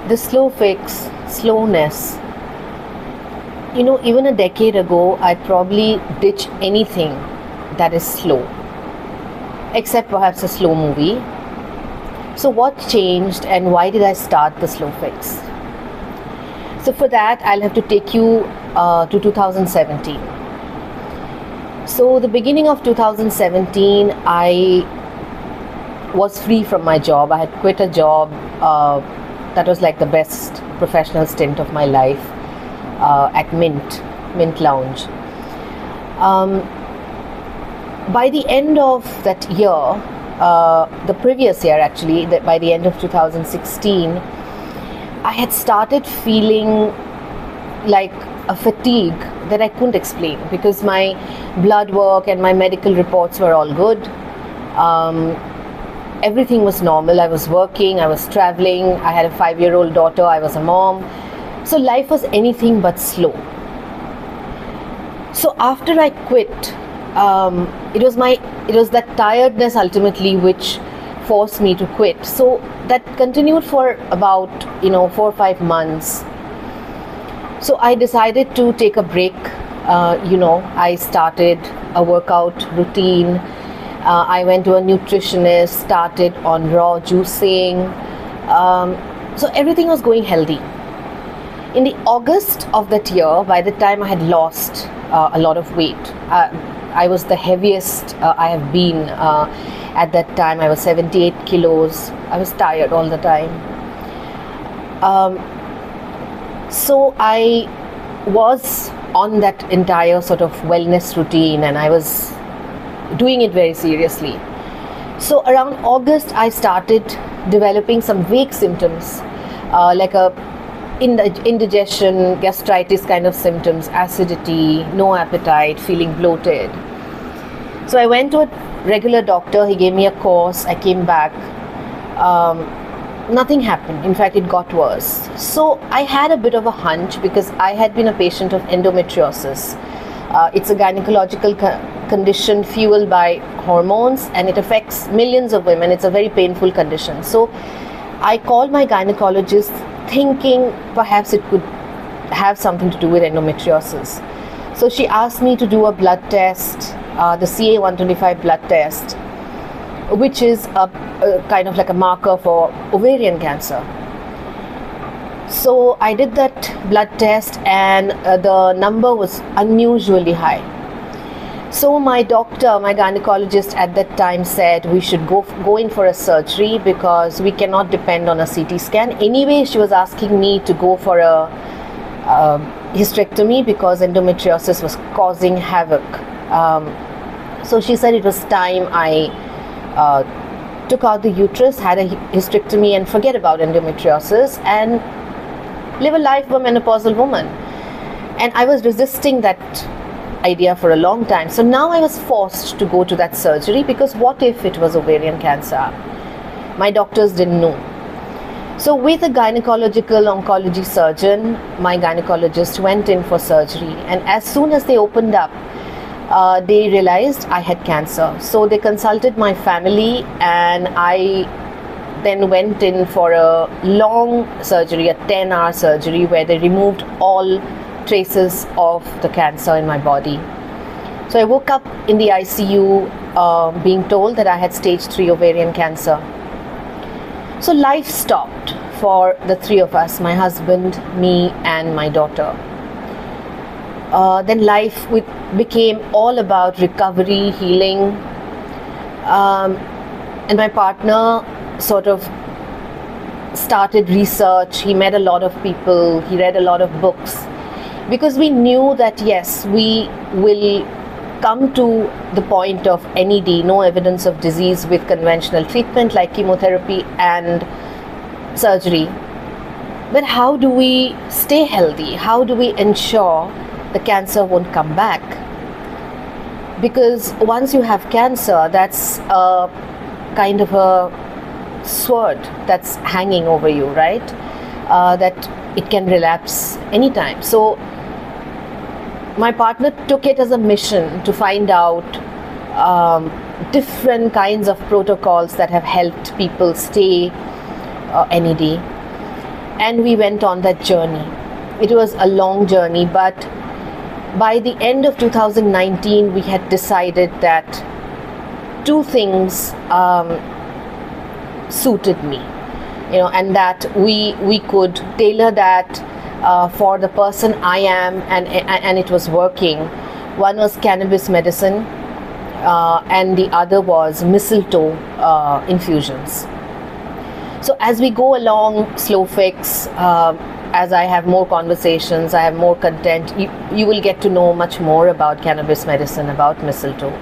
The slow fix, slowness. Even a decade ago, I'd probably ditch anything that is slow, except perhaps a slow movie. So, what changed and why did I start the slow fix? So, for that, I'll have to take you to 2017. So, the beginning of 2017, I was free from my job. I had quit a job that was like the best professional stint of my life at Mint Lounge. By the end of that year, the previous year actually, by the end of 2016, I had started feeling like a fatigue that I couldn't explain because my blood work and my medical reports were all good. Everything was normal. I was working, I was traveling, I had a 5-year-old daughter, I was a mom. So life was anything but slow. So after I quit, it was that tiredness ultimately which forced me to quit. So that continued for about 4 or 5 months. So I decided to take a break. I started a workout routine. I went to a nutritionist, started on raw juicing. So everything was going healthy. In the August of that year, by the time I had lost a lot of weight, I was the heaviest I have been at that time. I was 78 kilos. I was tired all the time. So I was on that entire sort of wellness routine and I was doing it very seriously. So around August, I started developing some vague symptoms like indigestion, gastritis kind of symptoms, acidity, no appetite, feeling bloated. So I went to a regular doctor. He gave me a course. I came back. Nothing happened. In fact, it got worse. So I had a bit of a hunch because I had been a patient of endometriosis. It's a gynecological condition fueled by hormones and it affects millions of women. It's a very painful condition. So I called my gynecologist thinking perhaps it could have something to do with endometriosis. So she asked me to do a blood test, the CA-125 blood test, which is a kind of like a marker for ovarian cancer. So I did that blood test and the number was unusually high. So my doctor, my gynecologist at that time said we should go in for a surgery because we cannot depend on a CT scan. Anyway, she was asking me to go for a hysterectomy because endometriosis was causing havoc. So she said it was time I took out the uterus, had a hysterectomy and forget about endometriosis and live a life of a menopausal woman. And I was resisting that idea for a long time. So now I was forced to go to that surgery because what if it was ovarian cancer? My doctors didn't know. So with a gynecological oncology surgeon, my gynecologist went in for surgery and as soon as they opened up, they realized I had cancer. So they consulted my family and I then went in for a long surgery, a 10-hour surgery where they removed all traces of the cancer in my body. So I woke up in the ICU being told that I had stage 3 ovarian cancer. So life stopped for the three of us, my husband, me and my daughter. Then life became all about recovery, healing, and my partner sort of started research. He met a lot of people, he read a lot of books because we knew that yes, we will come to the point of NED, no evidence of disease, with conventional treatment like chemotherapy and surgery. But how do we stay healthy? How do we ensure the cancer won't come back? Because once you have cancer, that's a kind of a sword that's hanging over you, right? That it can relapse anytime. So my partner took it as a mission to find out different kinds of protocols that have helped people stay NED. and we went on that journey. It was a long journey, but by the end of 2019, we had decided that two things suited me, and that we could tailor that for the person I am, and it was working. One was cannabis medicine, and the other was mistletoe infusions. So as we go along Slow Fix, as I have more conversations, I have more content, you will get to know much more about cannabis medicine, about mistletoe.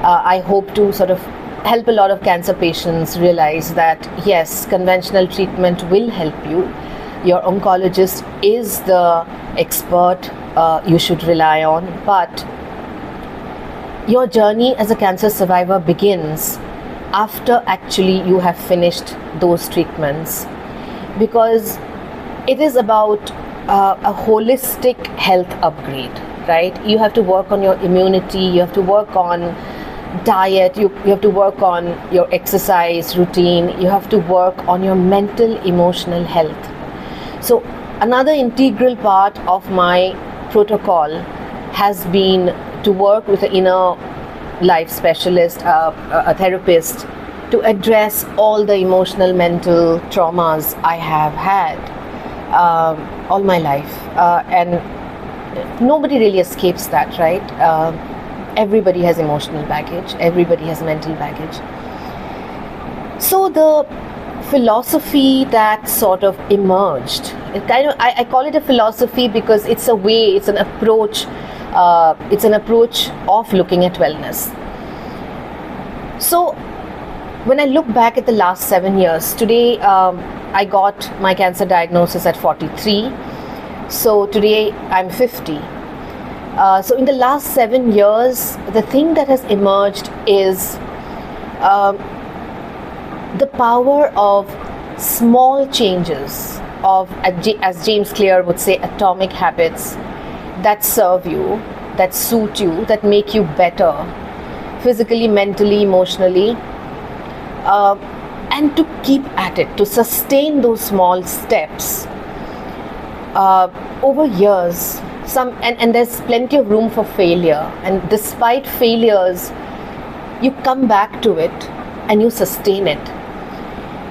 I hope to sort of help a lot of cancer patients realize that yes, conventional treatment will help you. Your oncologist is the expert you should rely on, but your journey as a cancer survivor begins after actually you have finished those treatments, because it is about a holistic health upgrade, right? You have to work on your immunity, you have to work on diet, you have to work on your exercise routine, you have to work on your mental, emotional health. So another integral part of my protocol has been to work with an inner life specialist, a therapist, to address all the emotional, mental traumas I have had all my life. And nobody really escapes that, right? Everybody has emotional baggage, everybody has mental baggage. So the philosophy that sort of emerged, I call it a philosophy because it's a way, it's an approach of looking at wellness. So when I look back at the last 7 years, today I got my cancer diagnosis at 43. So today I'm 50. So in the last 7 years, the thing that has emerged is the power of small changes, of, as James Clear would say, atomic habits that serve you, that suit you, that make you better physically, mentally, emotionally, and to keep at it, to sustain those small steps over years. And there's plenty of room for failure, and despite failures, you come back to it and you sustain it.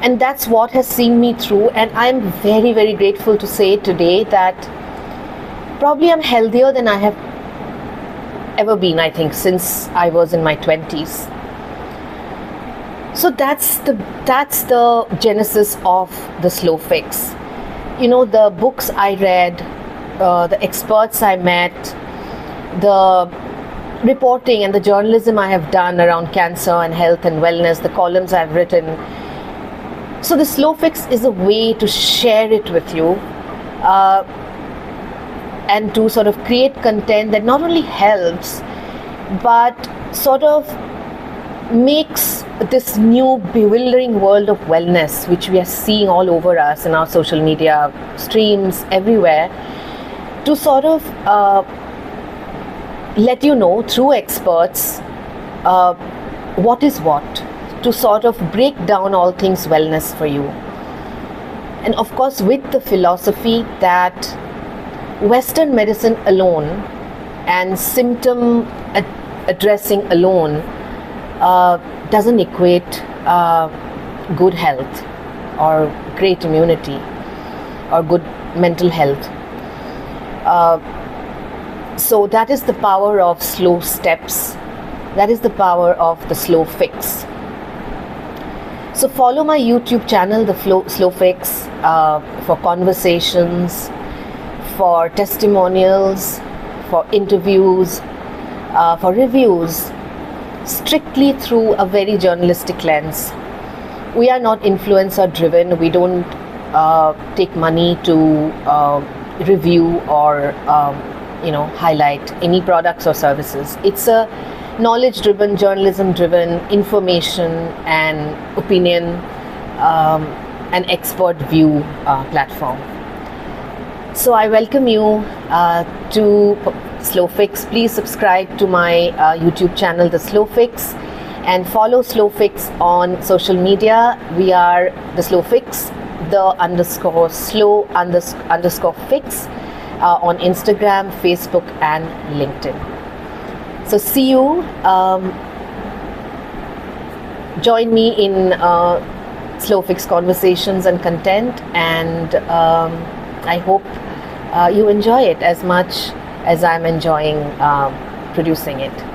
And that's what has seen me through, and I'm very, very grateful to say today that probably I'm healthier than I have ever been, I think, since I was in my 20s. So that's the genesis of the Slow Fix. The books I read, the experts I met, the reporting and the journalism I have done around cancer and health and wellness, the columns I've written. So the Slow Fix is a way to share it with you and to sort of create content that not only helps but sort of makes this new bewildering world of wellness, which we are seeing all over us in our social media streams everywhere, to sort of let you know through experts what is what, to sort of break down all things wellness for you. And of course, with the philosophy that Western medicine alone and symptom addressing alone doesn't equate good health or great immunity or good mental health. So that is the power of slow steps. That is the power of the Slow Fix. So follow my YouTube channel, the Slow Fix, for conversations, for testimonials, for interviews, for reviews, strictly through a very journalistic lens. We are not influencer driven. We don't take money to review or highlight any products or services. It's a knowledge driven, journalism driven, information and opinion and expert view platform. So I welcome you to Slow Fix. Please subscribe to my YouTube channel, The Slow Fix, and follow Slow Fix on social media. We are The Slow Fix _slow_fix on Instagram, Facebook, and LinkedIn. So see you. Join me in slow fix conversations and content, and I hope you enjoy it as much as I'm enjoying producing it.